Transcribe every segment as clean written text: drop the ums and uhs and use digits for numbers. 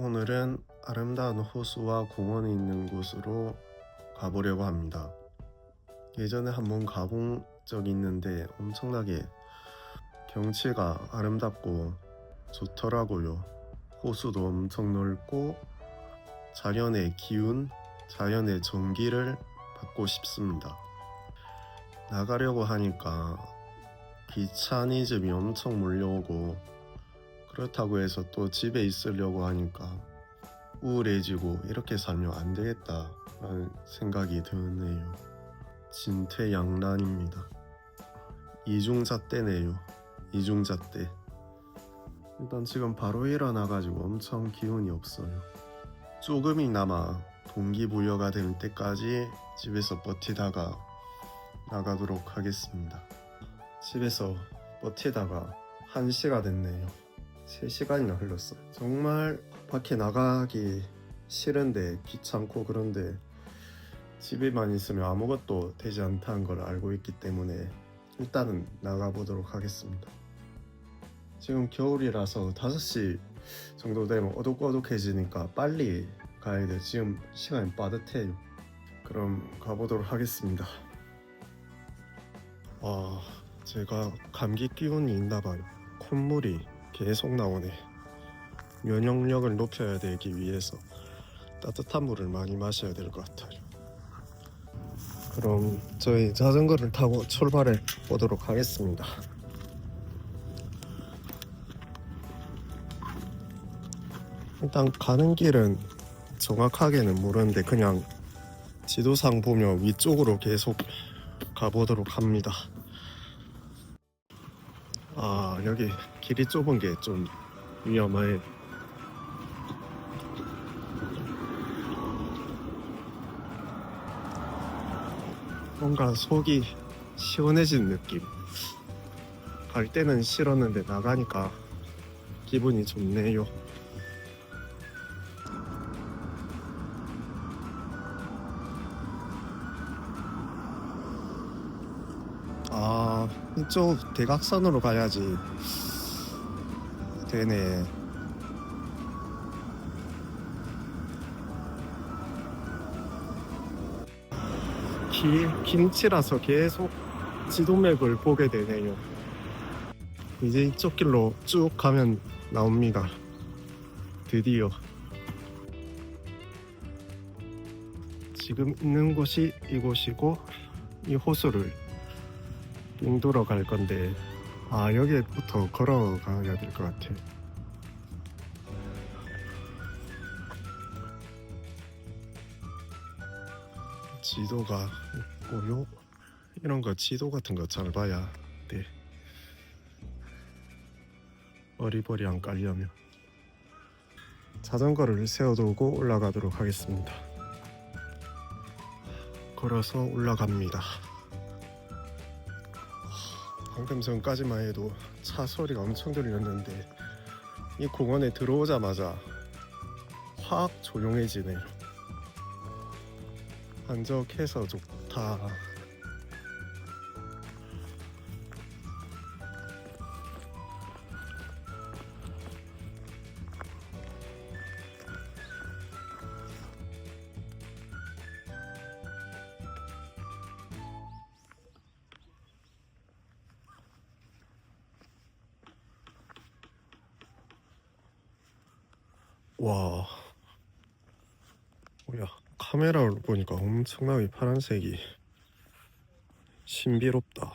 오늘은 아름다운 호수와 공원이 있는 곳으로 가보려고 합니다. 예전에 한번 가본 적이 있는데 엄청나게 경치가 아름답고 좋더라고요. 호수도 엄청 넓고 자연의 기운, 자연의 전기를 받고 싶습니다. 나가려고 하니까 귀차니즘이 엄청 몰려오고, 그렇다고 해서 또 집에 있으려고 하니까 우울해지고 이렇게 살면 안 되겠다라는 생각이 드네요. 진퇴양난입니다. 이중잣대네요. 이중잣대. 일단 지금 바로 일어나가지고 엄청 기운이 없어요. 조금이나마 동기부여가 될 때까지 집에서 버티다가 나가도록 하겠습니다. 집에서 버티다가 1시가 됐네요. 3시간이나 흘렀어요. 정말 밖에 나가기 싫은데 귀찮고, 그런데 집에만 있으면 아무것도 되지 않다는 걸 알고 있기 때문에 일단은 나가보도록 하겠습니다. 지금 겨울이라서 5시 정도 되면 어둑어둑해지니까 빨리 가야 돼. 지금 시간이 빠듯해요. 그럼 가보도록 하겠습니다. 제가 감기 기운이 있나봐요. 콧물이 계속 나오네. 면역력을 높여야 되기 위해서 따뜻한 물을 많이 마셔야 될 것 같아요. 그럼 저희 자전거를 타고 출발해 보도록 하겠습니다. 일단 가는 길은 정확하게는 모르는데 그냥 지도상 보면 위쪽으로 계속 가보도록 합니다. 여기 길이 좁은 게 좀 위험해. 뭔가 속이 시원해진 느낌. 갈 때는 싫었는데 나가니까 기분이 좋네요. 이쪽 대각선으로 가야지 되네. 김치라서 계속 지도맵을 보게 되네요. 이제 이쪽 길로 쭉 가면 나옵니다. 드디어 지금 있는 곳이 이곳이고, 이 호수를 빙돌아 갈 건데, 여기부터 걸어가야 될 것 같아. 지도가 있고요. 이런 거 지도 같은 거 잘 봐야 돼. 어리버리 안 깔려면. 자전거를 세워두고 올라가도록 하겠습니다. 걸어서 올라갑니다. 방금 전까지만 해도 차 소리가 엄청 들렸는데 이 공원에 들어오자마자 확 조용해지네요. 한적해서 좋다. 와, 뭐야, 카메라로 보니까 엄청나게 파란색이 신비롭다.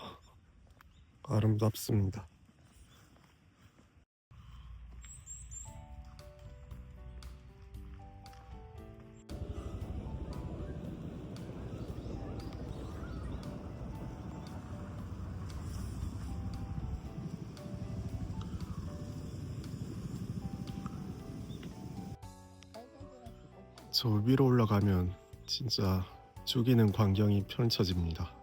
아름답습니다. 저 위로 올라가면 진짜 죽이는 광경이 펼쳐집니다.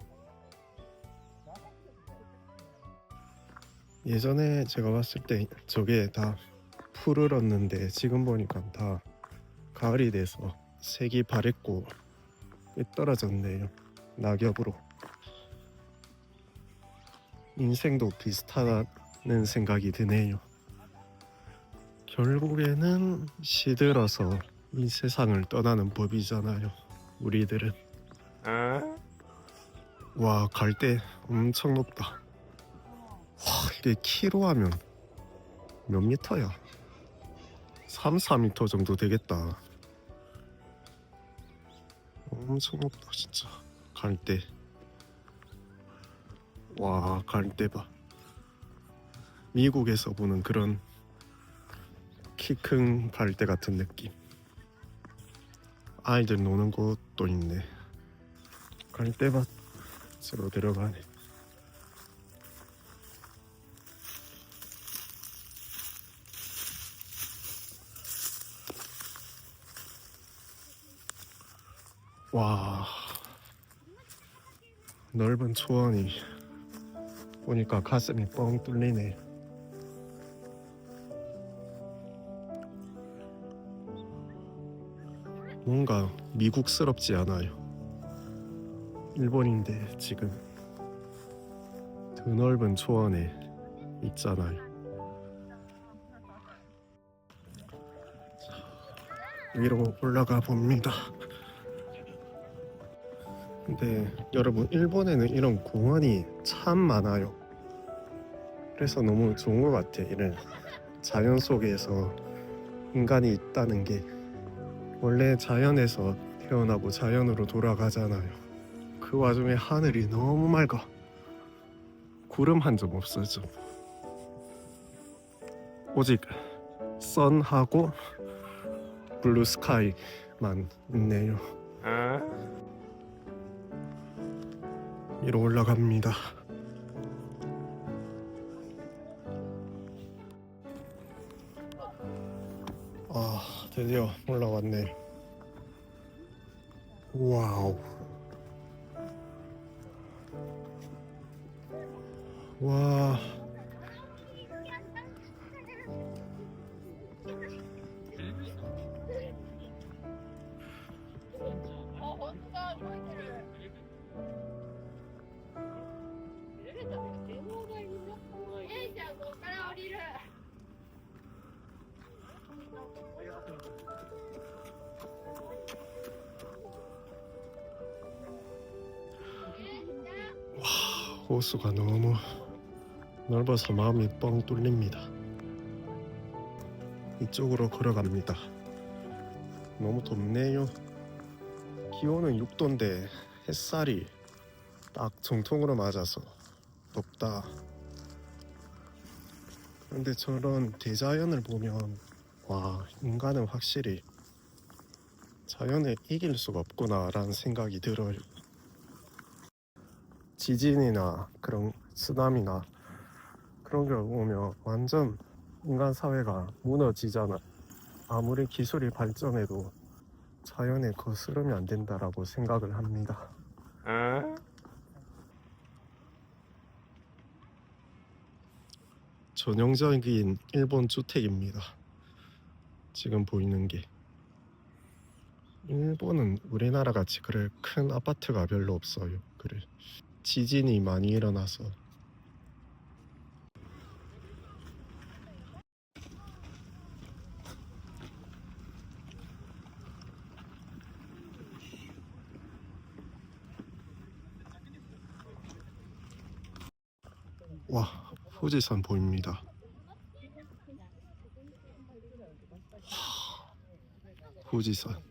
예전에 제가 봤을 때 저게 다 푸르렀는데 지금 보니까 다 가을이 돼서 색이 바랬고 떨어졌네요. 낙엽으로. 인생도 비슷하다는 생각이 드네요. 결국에는 시들어서 이 세상을 떠나는 법이잖아요. 우리들은. 와, 갈대 엄청 높다. 와, 이게 키로 하면 몇 미터야? 3, 4미터 정도 되겠다. 엄청 높다 진짜. 갈대. 와, 갈대 봐. 미국에서 보는 그런 키 큰 갈대 같은 느낌. 아이들 노는 곳도 있네. 갈대밭으로 들어가네. 와, 넓은 초원이 보니까 가슴이 뻥 뚫리네. 뭔가 미국스럽지 않아요. 일본인데 지금 드넓은 초원에 있잖아요. 위로 올라가 봅니다. 근데 여러분, 일본에는 이런 공원이 참 많아요. 그래서 너무 좋은 것 같아. 이런 자연 속에서 인간이 있다는 게. 원래 자연에서 태어나고 자연으로 돌아가잖아요. 그 와중에 하늘이 너무 맑아. 구름 한 점 없어져. 오직 선하고 블루 스카이만 있네요. 위로 올라갑니다. 아, 드디어 올라왔네. 와우. 와. 호수가 너무 넓어서 마음이 뻥 뚫립니다. 이쪽으로 걸어갑니다. 너무 덥네요. 기온은 6도인데 햇살이 딱 정통으로 맞아서 덥다. 그런데 저런 대자연을 보면 와, 인간은 확실히 자연을 이길 수가 없구나 라는 생각이 들어요. 지진이나 그런 쓰나미나 그런 걸 보면 완전 인간 사회가 무너지잖아. 아무리 기술이 발전해도 자연에 거스르면 안 된다라고 생각을 합니다. 전형적인 일본 주택입니다. 지금 보이는 게. 일본은 우리나라 같이 그래 큰 아파트가 별로 없어요. 그래 지진이 많이 일어나서. 와, 후지산 보입니다. 후지산.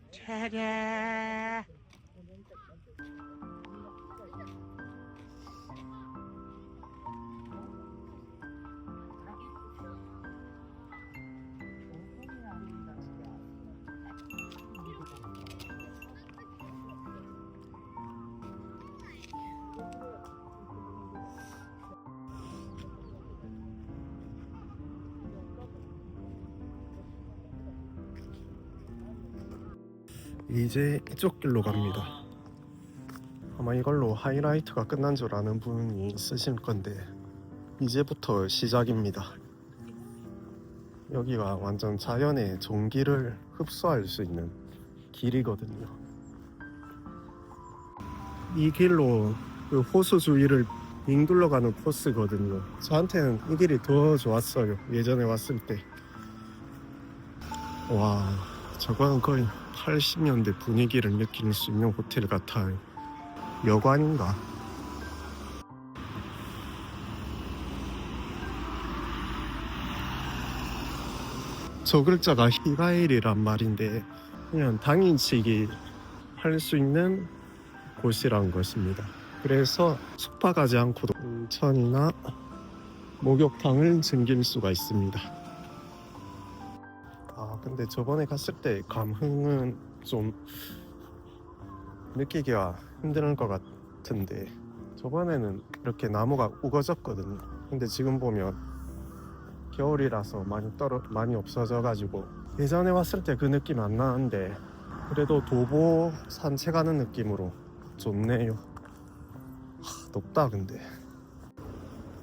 이제 이쪽 길로 갑니다. 아마 이걸로 하이라이트가 끝난 줄 아는 분이 있으실 건데 이제부터 시작입니다. 여기가 완전 자연의 종기를 흡수할 수 있는 길이거든요. 이 길로 그 호수 주위를 빙 둘러가는 코스거든요. 저한테는 이 길이 더 좋았어요. 예전에 왔을 때. 와, 저건 거의 80년대 분위기를 느낄 수 있는 호텔 같아요. 여관인가? 저 글자가 히가일이란 말인데 그냥 당인치기 할 수 있는 곳이란 것입니다. 그래서 숙박하지 않고도 온천이나 목욕탕을 즐길 수가 있습니다. 아, 근데 저번에 갔을 때 감흥은 좀 느끼기가 힘들 것 같은데 저번에는 이렇게 나무가 우거졌거든요. 근데 지금 보면 겨울이라서 많이 없어져 가지고 예전에 왔을 때 그 느낌 안 나는데 그래도 도보 산책하는 느낌으로 좋네요. 높다. 근데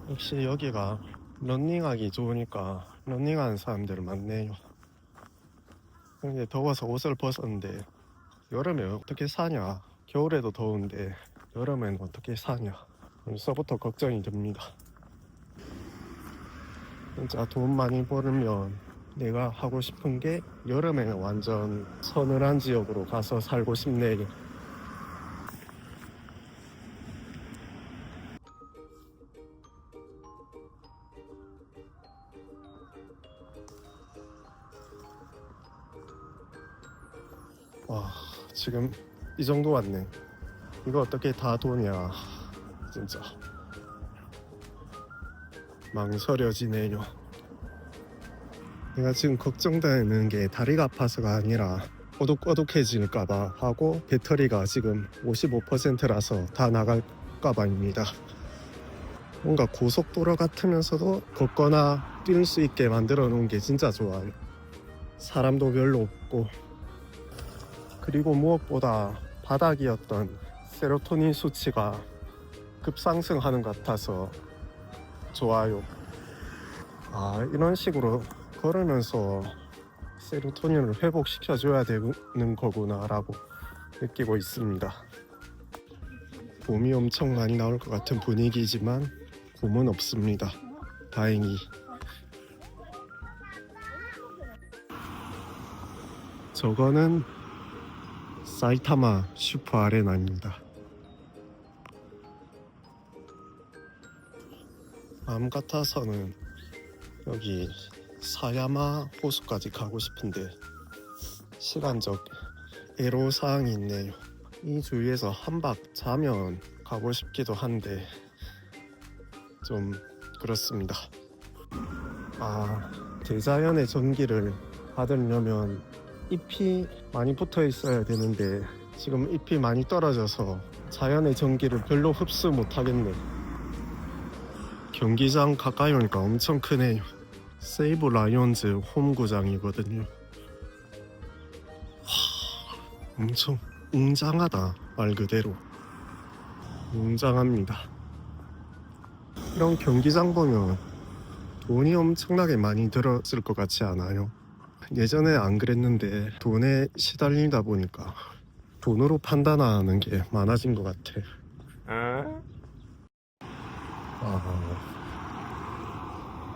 역시 여기가 런닝하기 좋으니까 런닝하는 사람들 많네요. 근데 더워서 옷을 벗었는데 여름에 어떻게 사냐. 겨울에도 더운데 여름엔 어떻게 사냐. 벌써부터 걱정이 됩니다. 진짜 돈 많이 벌면 내가 하고 싶은 게 여름에는 완전 서늘한 지역으로 가서 살고 싶네요. 와, 지금 이 정도 왔네. 이거 어떻게 다 도냐. 진짜 망설여지네요. 내가 지금 걱정되는 게 다리가 아파서가 아니라 어둑어둑해질까봐 하고 배터리가 지금 55%라서 다 나갈까봐입니다. 뭔가 고속도로 같으면서도 걷거나 뛸 수 있게 만들어 놓은 게 진짜 좋아요. 사람도 별로 없고, 그리고 무엇보다 바닥이었던 세로토닌 수치가 급상승하는 것 같아서 좋아요. 아, 이런 식으로 걸으면서 세로토닌을 회복시켜줘야 되는 거구나 라고 느끼고 있습니다. 곰이 엄청 많이 나올 것 같은 분위기지만 곰은 없습니다. 다행히. 저거는 사이타마 슈퍼 아레나입니다. 마음 같아서는 여기 사야마 호수까지 가고 싶은데 시간적 애로사항이 있네요. 이 주위에서 한 박 자면 가고 싶기도 한데 좀 그렇습니다. 아, 대자연의 전기를 받으려면 잎이 많이 붙어 있어야 되는데 지금 잎이 많이 떨어져서 자연의 전기를 별로 흡수 못 하겠네. 경기장 가까이 오니까 엄청 크네요. 세이브 라이온즈 홈구장이거든요. 엄청 웅장하다. 말 그대로 웅장합니다. 이런 경기장 보면 돈이 엄청나게 많이 들었을 것 같지 않아요? 예전에 안 그랬는데 돈에 시달리다 보니까 돈으로 판단하는 게 많아진 것 같아.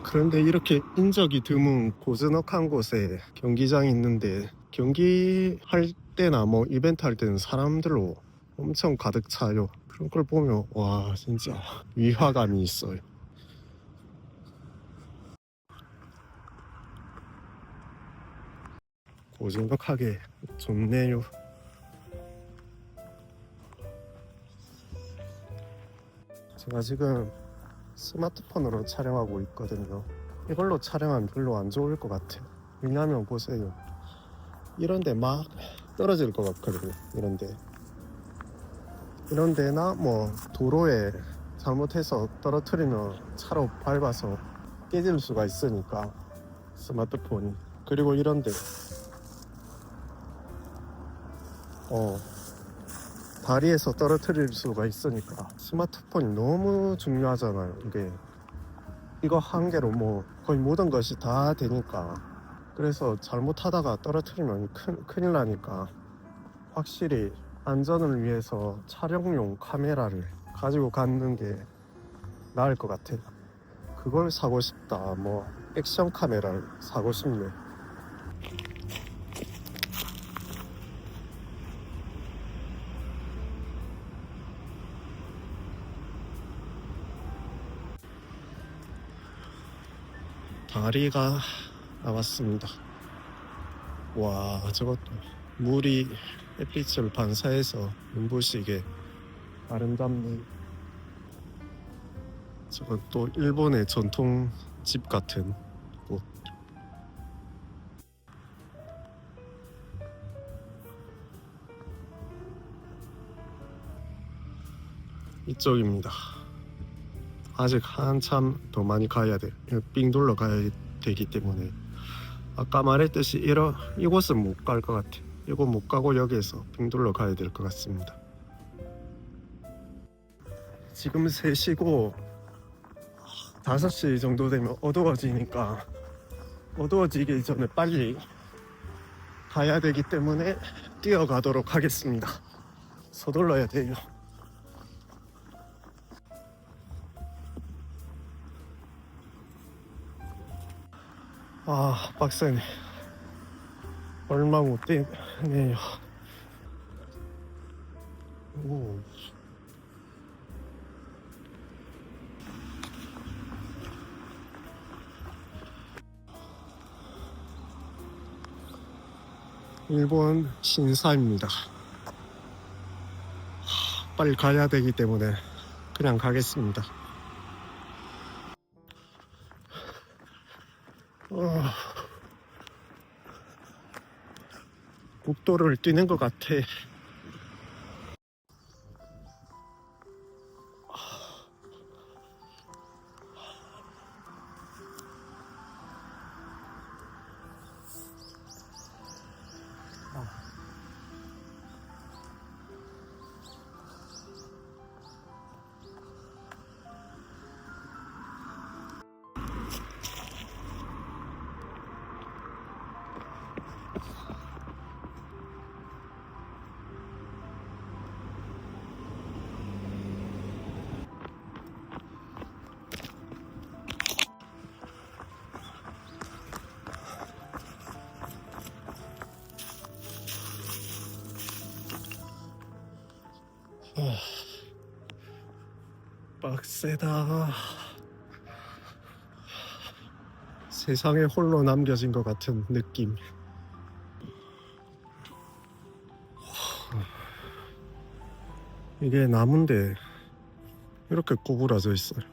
그런데 이렇게 인적이 드문 고즈넉한 곳에 경기장이 있는데 경기할 때나 뭐 이벤트 할 때는 사람들로 엄청 가득 차요. 그런 걸 보면 와, 진짜 위화감이 있어요. 고즈넉하게 좋네요. 제가 지금 스마트폰으로 촬영하고 있거든요. 이걸로 촬영하면 별로 안 좋을 것 같아요. 왜냐면 보세요, 이런데 막 떨어질 것 같거든요. 이런 데나 뭐 도로에 잘못해서 떨어뜨리면 차로 밟아서 깨질 수가 있으니까 스마트폰이. 그리고 이런데 다리에서 떨어뜨릴 수가 있으니까 스마트폰이 너무 중요하잖아요. 이거 한 개로 뭐 거의 모든 것이 다 되니까. 그래서 잘못하다가 떨어뜨리면 큰일 나니까 확실히 안전을 위해서 촬영용 카메라를 가지고 가는 게 나을 것 같아요. 그걸 사고 싶다, 뭐 액션 카메라를 사고 싶네. 다리가 나왔습니다. 와, 저것도 물이 햇빛을 반사해서 눈부시게 아름답네. 저것도 일본의 전통집 같은 곳. 이쪽입니다. 아직 한참 더 많이 가야 돼. 삥 둘러 가야 되기 때문에 아까 말했듯이 이곳은 못 갈 것 같아. 이곳 못 가고 여기에서 삥 둘러 가야 될 것 같습니다. 지금 3시고 5시 정도 되면 어두워지니까 어두워지기 전에 빨리 가야 되기 때문에 뛰어가도록 하겠습니다. 서둘러야 돼요. 아, 빡세네. 얼마 못 뛰네요. 오. 일본 신사입니다. 빨리 가야 되기 때문에 그냥 가겠습니다. 국도를 뛰는 것 같아. 빡세다. 세상에 홀로 남겨진 것 같은 느낌. 이게 나무인데 이렇게 구부러져 있어요.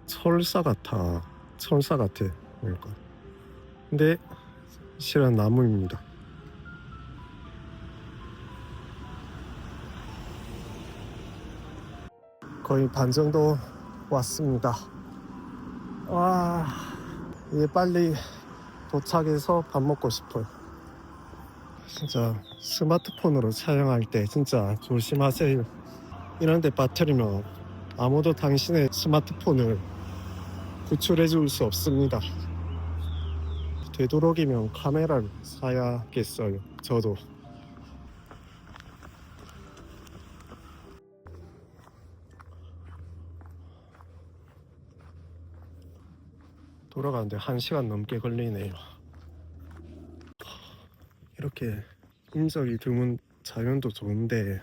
철사 같아. 철사 같아. 그러니까. 근데 실은 나무입니다. 거의 반 정도 왔습니다. 와, 이제 빨리 도착해서 밥 먹고 싶어요. 진짜 스마트폰으로 촬영할 때 진짜 조심하세요. 이런데 빠뜨리면 아무도 당신의 스마트폰을 구출해 줄 수 없습니다. 되도록이면 카메라를 사야겠어요. 저도. 돌아가는데 1시간 넘게 걸리네요. 이렇게 인적이 드문 자연도 좋은데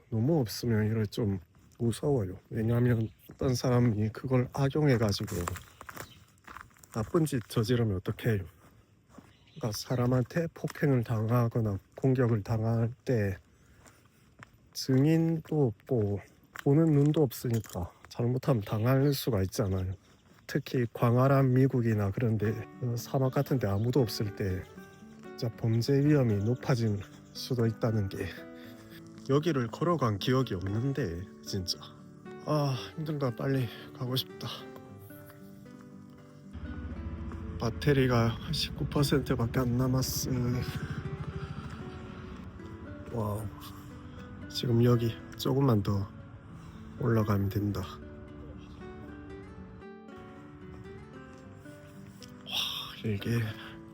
너무 없으면 이래 좀 무서워요. 왜냐하면 어떤 사람이 그걸 악용해가지고 나쁜 짓 저지르면 어떡해요. 그러니까 사람한테 폭행을 당하거나 공격을 당할 때 증인도 없고 보는 눈도 없으니까 잘못하면 당할 수가 있잖아요. 특히 광활한 미국이나 그런데 사막 같은 데 아무도 없을 때 진짜 범죄 위험이 높아질 수도 있다는 게, 여기를 걸어간 기억이 없는데 진짜 힘들다. 빨리 가고 싶다. 배터리가 19%밖에 안 남았어. 와우. 지금 여기 조금만 더 올라가면 된다. 이게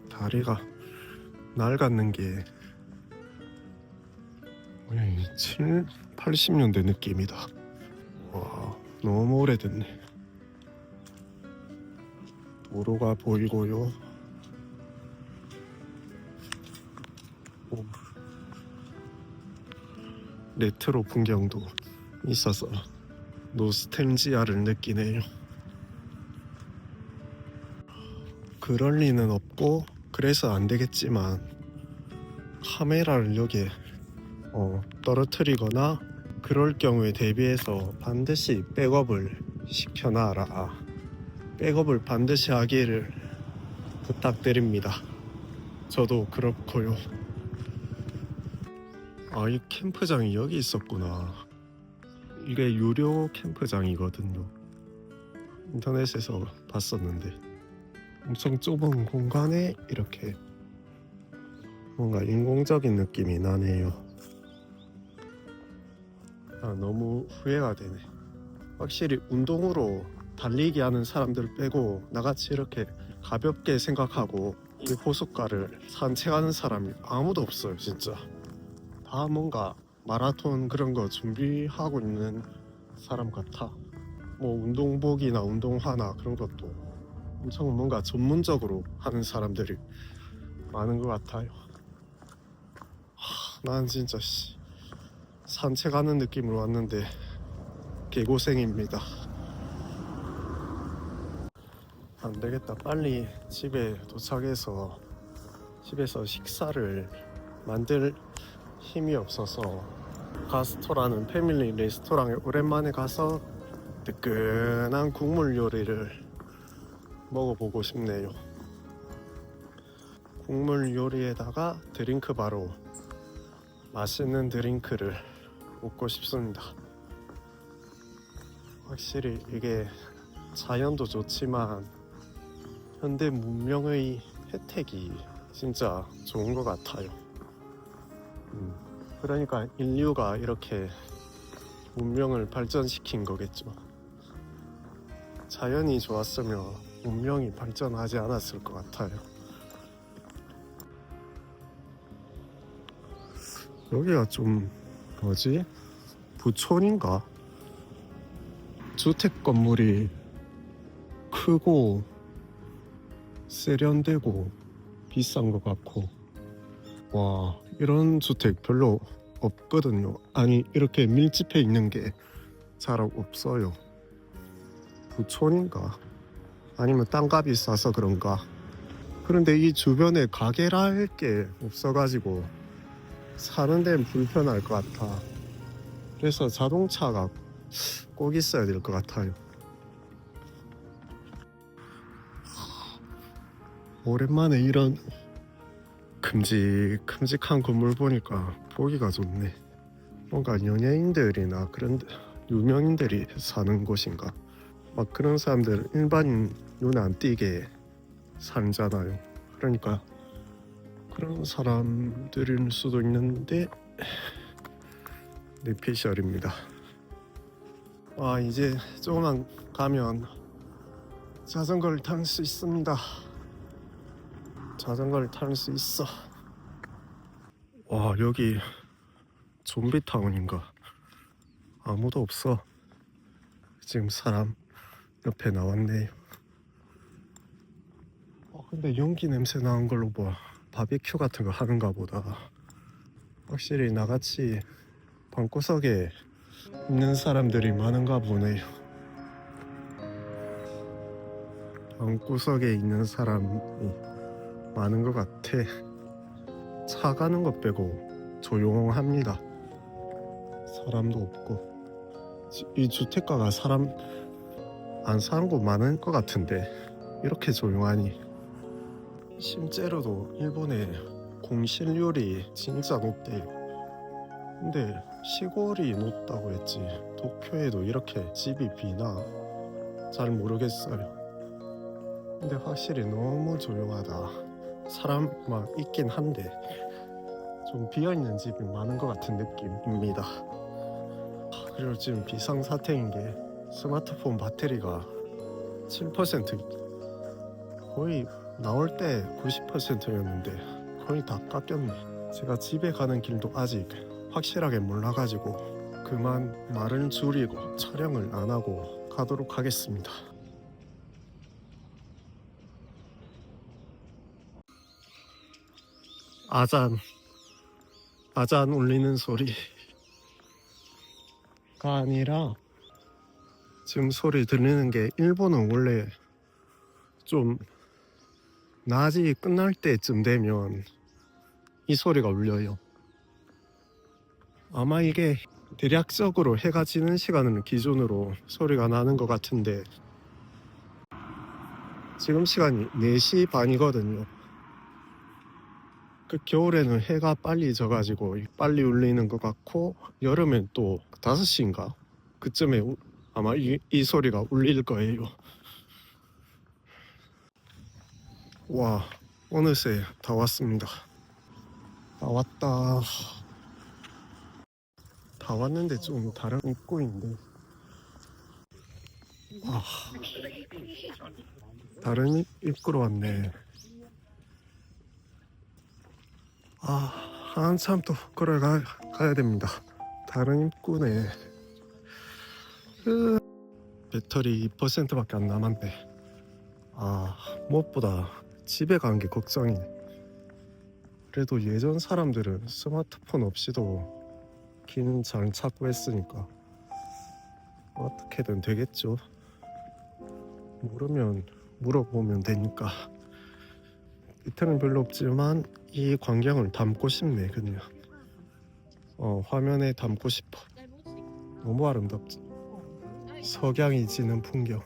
다리가 낡았는 게 80년대 느낌이다. 와, 너무 오래됐네. 도로가 보이고요. 레트로 풍경도 있어서 노스텔지아를 느끼네요. 그럴 리는 없고 그래서 안 되겠지만 카메라를 여기에 떨어뜨리거나 그럴 경우에 대비해서 반드시 백업을 시켜놔라. 백업을 반드시 하기를 부탁드립니다. 저도 그렇고요. 아, 이 캠프장이 여기 있었구나. 이게 유료 캠프장이거든요. 인터넷에서 봤었는데 엄청 좁은 공간에 이렇게 뭔가 인공적인 느낌이 나네요. 아, 너무 후회가 되네. 확실히 운동으로 달리기 하는 사람들 빼고 나같이 이렇게 가볍게 생각하고 이 호숫가를 산책하는 사람이 아무도 없어요. 진짜 다 뭔가 마라톤 그런 거 준비하고 있는 사람 같아. 뭐 운동복이나 운동화나 그런 것도 엄청 뭔가 전문적으로 하는 사람들이 많은 것 같아요. 난 진짜 산책하는 느낌으로 왔는데 개고생입니다. 안 되겠다. 빨리 집에 도착해서 집에서 식사를 만들 힘이 없어서 가스토라는 패밀리 레스토랑에 오랜만에 가서 뜨끈한 국물 요리를 먹어보고 싶네요. 국물 요리에다가 드링크 바로 맛있는 드링크를 먹고 싶습니다. 확실히 이게 자연도 좋지만 현대 문명의 혜택이 진짜 좋은 것 같아요. 그러니까 인류가 이렇게 문명을 발전시킨 거겠죠. 자연이 좋았으면 문명이 발전하지 않았을 것 같아요. 여기가 좀 뭐지? 부촌인가? 주택 건물이 크고 세련되고 비싼 것 같고, 와, 이런 주택 별로 없거든요. 아니, 이렇게 밀집해 있는 게 잘 없어요. 부촌인가? 아니면 땅값이 싸서 그런가? 그런데 이 주변에 가게라 할 게 없어가지고 사는 데는 불편할 것 같아. 그래서 자동차가 꼭 있어야 될 것 같아요. 오랜만에 이런 큼직한 건물 보니까 보기가 좋네. 뭔가 연예인들이나 그런 유명인들이 사는 곳인가? 막 그런 사람들 일반인 눈에 안 띄게 살잖아요. 그러니까 그런 사람들일 수도 있는데 뇌피셜입니다. 와, 이제 조금만 가면 자전거를 탈 수 있습니다. 자전거를 탈 수 있어. 와, 여기 좀비타운인가? 아무도 없어. 지금 사람 옆에 나왔네요. 근데 연기 냄새 나는 걸로 봐. 바비큐 같은 거 하는가 보다. 확실히 나같이 방구석에 있는 사람들이 많은가 보네요. 방구석에 있는 사람이 많은 것 같아. 차 가는 것 빼고 조용합니다. 사람도 없고. 이 주택가가 사람 안 사는 곳 많은 것 같은데 이렇게 조용하니. 실제로도 일본의 공실률이 진짜 높대요. 근데 시골이 높다고 했지 도쿄에도 이렇게 집이 비나 잘 모르겠어요. 근데 확실히 너무 조용하다. 사람 막 있긴 한데 좀 비어있는 집이 많은 것 같은 느낌입니다. 그리고 지금 비상사태인 게 스마트폰 배터리가 7% 거의 나올 때 90%였는데 거의 다 깎였네. 제가 집에 가는 길도 아직 확실하게 몰라가지고 그만 말을 줄이고 촬영을 안 하고 가도록 하겠습니다. 아잔 울리는 소리가 아니라 지금 소리 들리는 게 일본은 원래 좀 낮이 끝날 때쯤 되면 이 소리가 울려요. 아마 이게 대략적으로 해가 지는 시간을 기준으로 소리가 나는 것 같은데 지금 시간이 4시 반이거든요. 그 겨울에는 해가 빨리 져가지고 빨리 울리는 것 같고 여름엔 또 5시인가 그쯤에 아마 이 소리가 울릴 거예요. 와, 어느새 다 왔습니다. 다 왔다. 다 왔는데 좀 다른 입구인데 아, 다른 입구로 왔네. 한참 또 걸어가야 됩니다. 다른 입구네. 배터리 2%밖에 안 남았네. 무엇보다 집에 간 게 걱정이네. 그래도 예전 사람들은 스마트폰 없이도 기능 잘 찾고 했으니까 어떻게든 되겠죠. 모르면 물어보면 되니까. 밑에는 별로 없지만 이 광경을 담고 싶네. 그냥 화면에 담고 싶어. 너무 아름답지. 석양이 지는 풍경.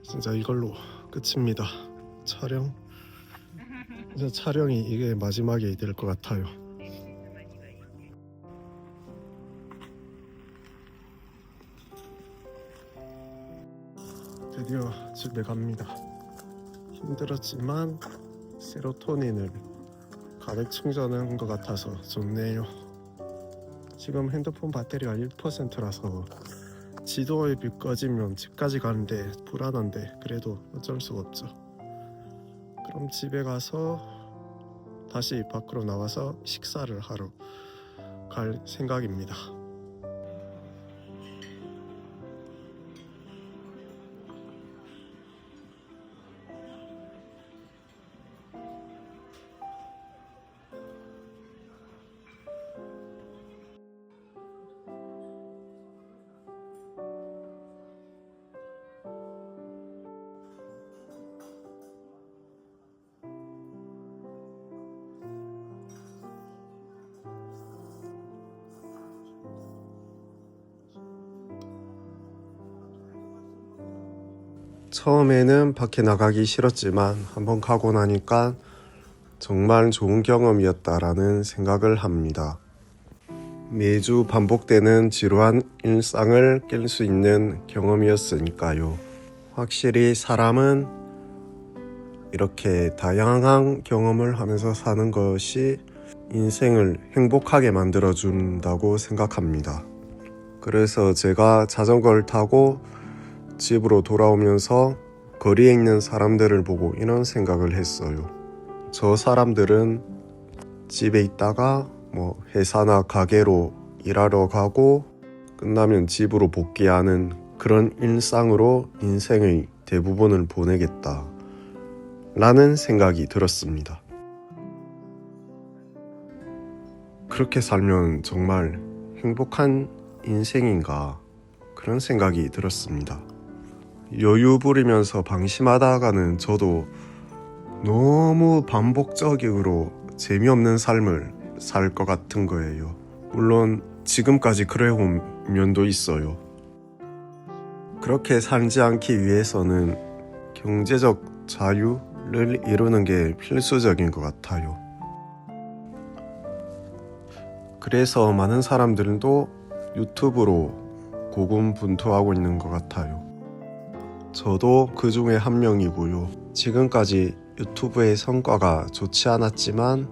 진짜 이걸로 끝입니다. 촬영. 이제 촬영이 이게 마지막이 될 것 같아요. 드디어 집에 갑니다. 힘들었지만 세로토닌을 가득 충전한 것 같아서 좋네요. 지금 핸드폰 배터리가 1%라서 지도에 불 꺼지면 집까지 가는데 불안한데 그래도 어쩔 수가 없죠. 그럼 집에 가서 다시 밖으로 나와서 식사를 하러 갈 생각입니다. 처음에는 밖에 나가기 싫었지만 한번 가고 나니까 정말 좋은 경험이었다라는 생각을 합니다. 매주 반복되는 지루한 일상을 깰 수 있는 경험이었으니까요. 확실히 사람은 이렇게 다양한 경험을 하면서 사는 것이 인생을 행복하게 만들어준다고 생각합니다. 그래서 제가 자전거를 타고 집으로 돌아오면서 거리에 있는 사람들을 보고 이런 생각을 했어요. 저 사람들은 집에 있다가 회사나 가게로 일하러 가고 끝나면 집으로 복귀하는 그런 일상으로 인생의 대부분을 보내겠다 라는 생각이 들었습니다. 그렇게 살면 정말 행복한 인생인가 그런 생각이 들었습니다. 여유 부리면서 방심하다가는 저도 너무 반복적으로 재미없는 삶을 살 것 같은 거예요. 물론 지금까지 그래온 면도 있어요. 그렇게 살지 않기 위해서는 경제적 자유를 이루는 게 필수적인 것 같아요. 그래서 많은 사람들도 유튜브로 고군분투하고 있는 것 같아요. 저도 그 중에 한 명이고요. 지금까지 유튜브의 성과가 좋지 않았지만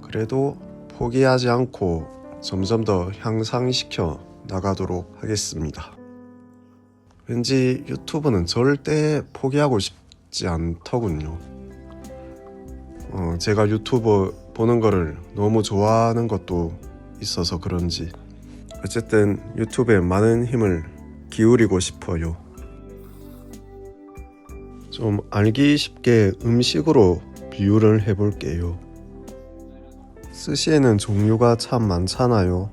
그래도 포기하지 않고 점점 더 향상시켜 나가도록 하겠습니다. 왠지 유튜브는 절대 포기하고 싶지 않더군요. 제가 유튜브 보는 거를 너무 좋아하는 것도 있어서 그런지 어쨌든 유튜브에 많은 힘을 기울이고 싶어요. 좀 알기 쉽게 음식으로 비유를 해볼게요. 스시에는 종류가 참 많잖아요.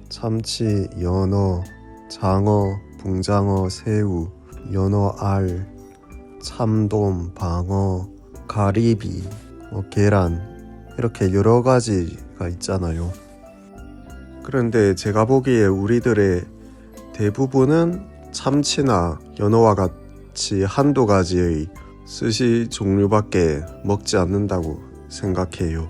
참치, 연어, 장어, 붕장어, 새우, 연어알, 참돔, 방어, 가리비, 계란 이렇게 여러 가지가 있잖아요. 그런데 제가 보기에 우리들의 대부분은 참치나 연어와 같이 한두 가지의 스시 종류밖에 먹지 않는다고 생각해요.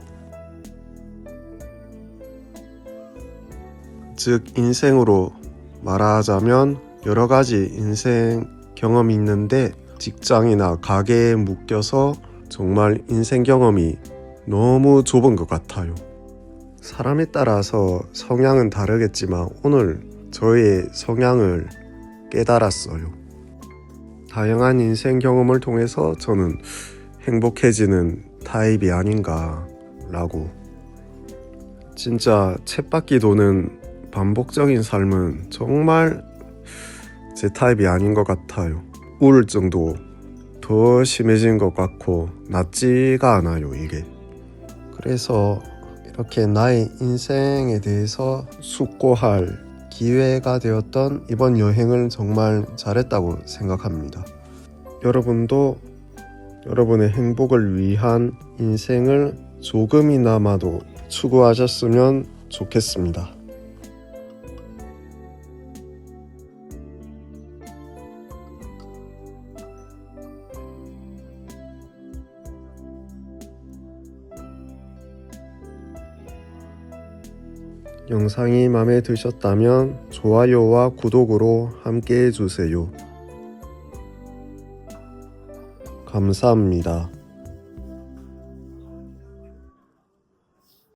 즉 인생으로 말하자면 여러 가지 인생 경험이 있는데 직장이나 가게에 묶여서 정말 인생 경험이 너무 좁은 것 같아요. 사람에 따라서 성향은 다르겠지만 오늘 저의 성향을 깨달았어요. 다양한 인생 경험을 통해서 저는 행복해지는 타입이 아닌가 라고. 진짜 쳇바퀴 도는 반복적인 삶은 정말 제 타입이 아닌 것 같아요. 우울증도 더 심해진 것 같고 낫지가 않아요 이게. 그래서 이렇게 나의 인생에 대해서 숙고할 기회가 되었던 이번 여행을 정말 잘했다고 생각합니다. 여러분도 여러분의 행복을 위한 인생을 조금이나마도 추구하셨으면 좋겠습니다. 영상이 마음에 드셨다면 좋아요와 구독으로 함께 해주세요. 감사합니다.